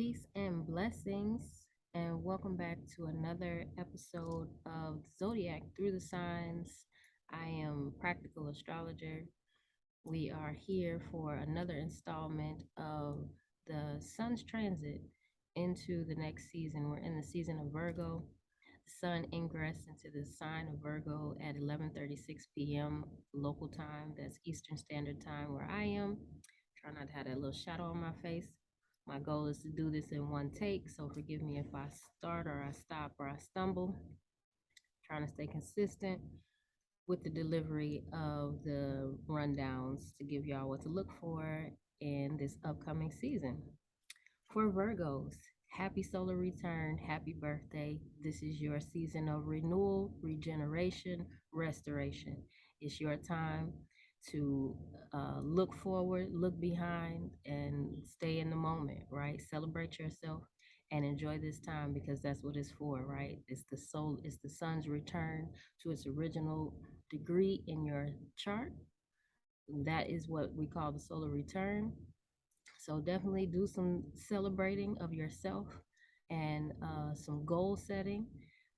Peace and blessings, and welcome back to another episode of the Zodiac Through the Signs. I am Practical Astrologer. We are here for another installment of the Sun's transit into the next season. We're in the season of Virgo. The Sun ingressed into the sign of Virgo at 11:36 p.m. local time. That's Eastern Standard Time where I am. Try not to have that little shadow on my face. My goal is to do this in one take, so forgive me if I start or I stop or I stumble. Trying to stay consistent with the delivery of the rundowns to give y'all what to look for in this upcoming season. For Virgos, happy solar return, happy birthday. This is your season of renewal, regeneration, restoration. It's your time to look forward, look behind, and stay in the moment, right? Celebrate yourself and enjoy this time because that's what it's for, right? It's the sun's return to its original degree in your chart. That is what we call the solar return. So definitely do some celebrating of yourself and some goal setting,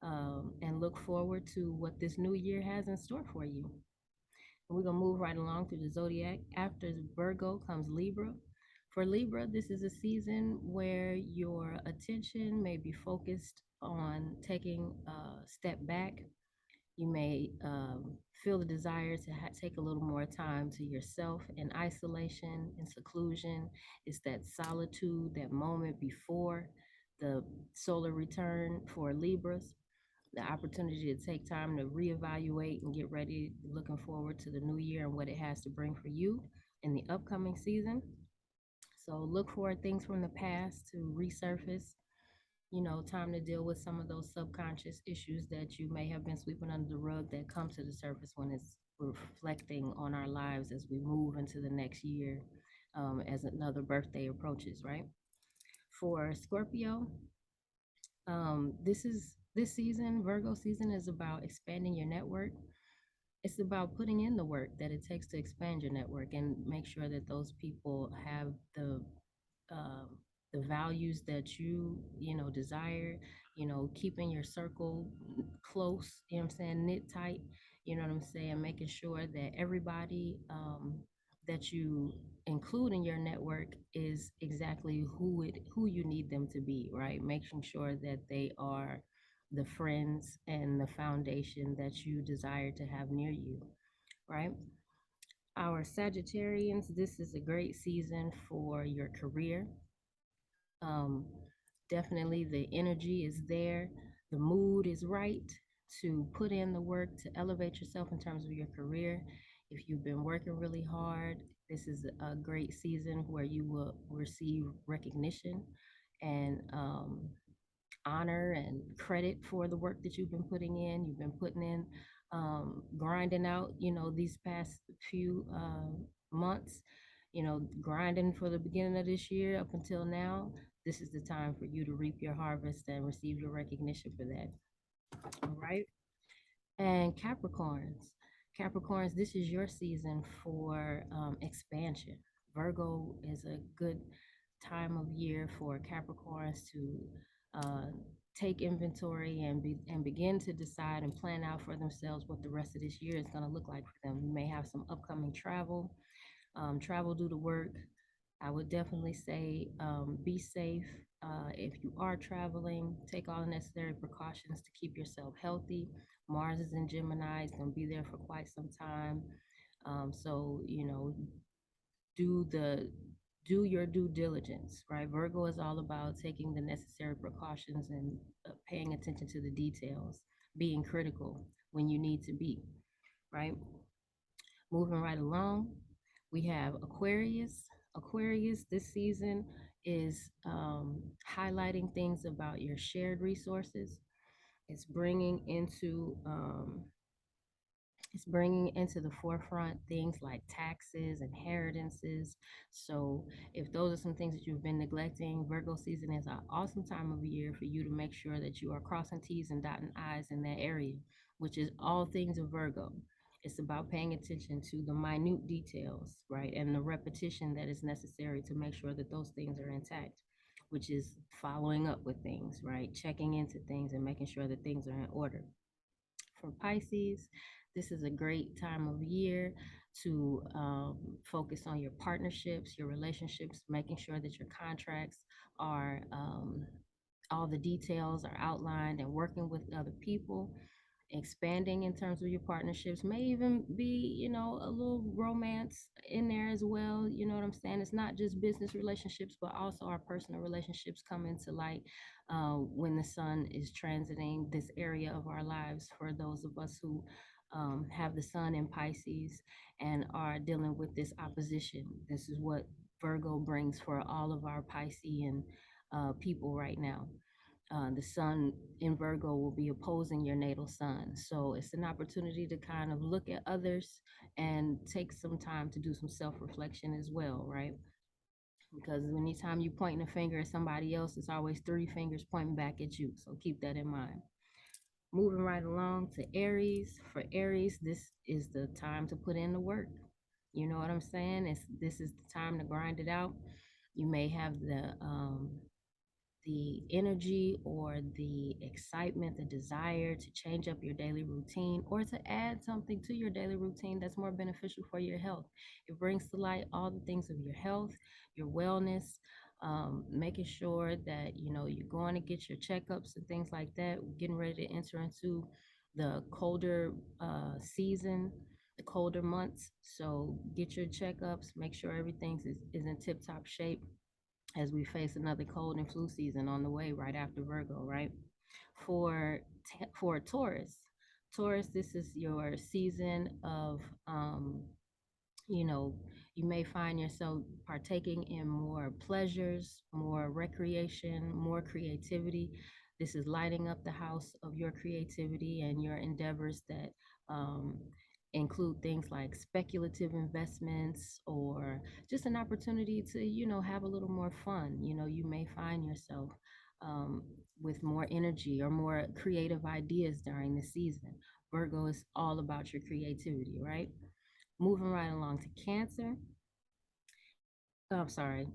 and look forward to what this new year has in store for you. And we're going to move right along through the zodiac. After Virgo comes Libra. For Libra, this is a season where your attention may be focused on taking a step back. You may feel the desire to take a little more time to yourself in isolation and seclusion. It's that solitude, that moment before the solar return for Libras, the opportunity to take time to reevaluate and get ready, looking forward to the new year and what it has to bring for you in the upcoming season. So look for things from the past to resurface. Time to deal with some of those subconscious issues that you may have been sweeping under the rug that come to the surface when it's reflecting on our lives as we move into the next year, as another birthday approaches, right? For Scorpio, this season, Virgo season, is about expanding your network. It's about putting in the work that it takes to expand your network and make sure that those people have um, the values that you desire. Keeping your circle close. You know what I'm saying, knit tight. You know what I'm saying, making sure that everybody that you include in your network is exactly who you need them to be, right? Making sure that they are the friends and the foundation that you desire to have near you, right? Our Sagittarians, this is a great season for your career. Um, Definitely the energy is there, the mood is right to put in the work to elevate yourself in terms of your career. If you've been working really hard, this is a great season where you will receive recognition and honor and credit for the work that you've been putting in. You've been putting in, grinding out, these past few months, grinding for the beginning of this year up until now. This is the time for you to reap your harvest and receive your recognition for that. All right. And Capricorns, this is your season for expansion. Virgo is a good time of year for Capricorns to uh, take inventory and begin to decide and plan out for themselves what the rest of this year is going to look like for them. You may have some upcoming travel due to work. I would definitely say be safe. If you are traveling, take all the necessary precautions to keep yourself healthy. Mars is in Gemini, it's going to be there for quite some time. So, do the do your due diligence, right? Virgo is all about taking the necessary precautions and paying attention to the details, being critical when you need to be, right? Moving right along, we have Aquarius. Aquarius this season is highlighting things about your shared resources. It's bringing into um, it's bringing into the forefront things like taxes, inheritances. So, if those are some things that you've been neglecting, Virgo season is an awesome time of year for you to make sure that you are crossing T's and dotting I's in that area, which is all things of Virgo. It's about paying attention to the minute details, right? And the repetition that is necessary to make sure that those things are intact. which is following up with things, right? Checking into things and making sure that things are in order. For Pisces, this is a great time of year to focus on your partnerships, your relationships, making sure that your contracts are all the details are outlined and working with other people, expanding in terms of your partnerships, may even be, a little romance in there as well. You know what I'm saying? It's not just business relationships, but also our personal relationships come into light when the sun is transiting this area of our lives. For those of us who have the sun in Pisces and are dealing with this opposition, this is what Virgo brings for all of our Piscean people right now. The sun in Virgo will be opposing your natal sun. So it's an opportunity to kind of look at others and take some time to do some self reflection as well, right? Because anytime you pointing a finger at somebody else, it's always three fingers pointing back at you. So keep that in mind. Moving right along to Aries. For Aries, this is the time to put in the work. You know what I'm saying? This is the time to grind it out. You may have the energy or the excitement, the desire to change up your daily routine or to add something to your daily routine that's more beneficial for your health. It brings to light all the things of your health, your wellness, making sure that you're going to get your checkups and things like that. We're getting ready to enter into the colder season, the colder months. So get your checkups, make sure everything is in tip top shape as we face another cold and flu season on the way right after Virgo, right? For Taurus, Taurus, this is your season of you know, you may find yourself partaking in more pleasures, more recreation, more creativity. This is lighting up the house of your creativity and your endeavors that um, include things like speculative investments or just an opportunity to, have a little more fun. You may find yourself um, with more energy or more creative ideas during the season. Virgo is all about your creativity, right? Moving right along to Cancer. Oh, I'm sorry.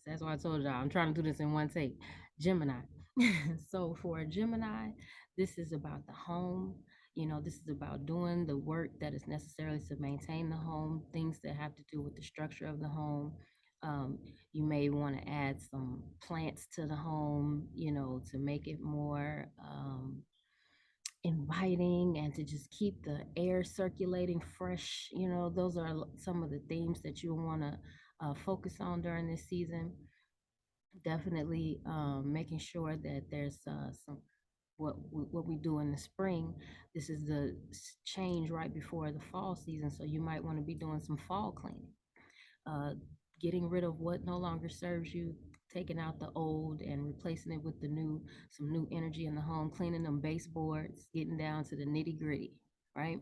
That's why I told y'all I'm trying to do this in one take. Gemini. So for Gemini, this is about the home. This is about doing the work that is necessary to maintain the home, things that have to do with the structure of the home. Um, you may want to add some plants to the home, to make it more inviting and to just keep the air circulating fresh. Those are some of the themes that you'll want to focus on during this season. Definitely making sure that there's some what we do in the spring. This is the change right before the fall season, so you might want to be doing some fall cleaning, uh, getting rid of what no longer serves you, taking out the old and replacing it with the new, some new energy in the home, cleaning them baseboards, getting down to the nitty gritty, right?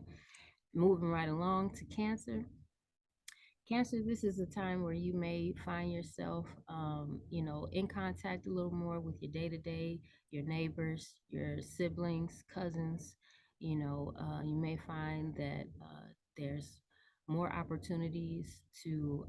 Moving right along to Cancer. Cancer, this is a time where you may find yourself, in contact a little more with your day to day, your neighbors, your siblings, cousins. You may find that there's more opportunities to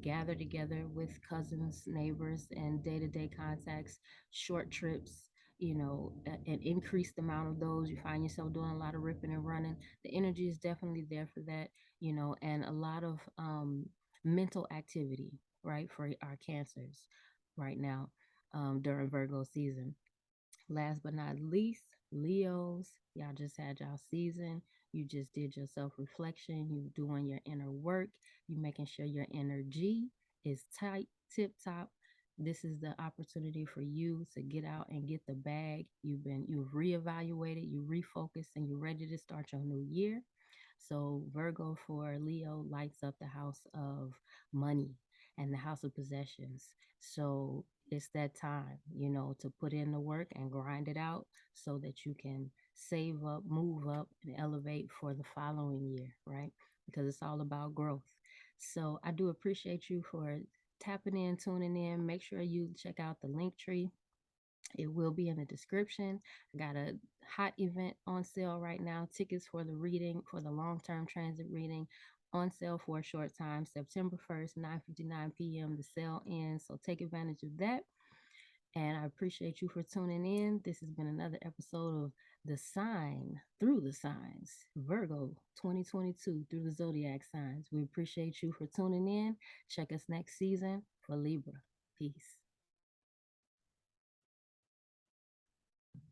gather together with cousins, neighbors, and day to day contacts, short trips. An increased amount of those. You find yourself doing a lot of ripping and running. The energy is definitely there for that, and a lot of mental activity, right, for our cancers right now during Virgo season. Last but not least, Leos, y'all just had y'all season. You just did your self reflection. You doing your inner work. You making sure your energy is tight, tip top. This is the opportunity for you to get out and get the bag. You've reevaluated, you refocused, and you're ready to start your new year. So Virgo for Leo lights up the house of money and the house of possessions. So it's that time, to put in the work and grind it out so that you can save up, move up, and elevate for the following year, right? Because it's all about growth. So I do appreciate you for tapping in, tuning in. Make sure you check out the link tree. It will be in the description. I got a hot event on sale right now. Tickets for the reading, for the long-term transit reading, on sale for a short time, September 1st, 9:59 p.m. The sale ends, so take advantage of that. And I appreciate you for tuning in. This has been another episode of The Sign Through the Signs, Virgo 2022 through the zodiac signs. We appreciate you for tuning in. Check us next season for Libra. Peace.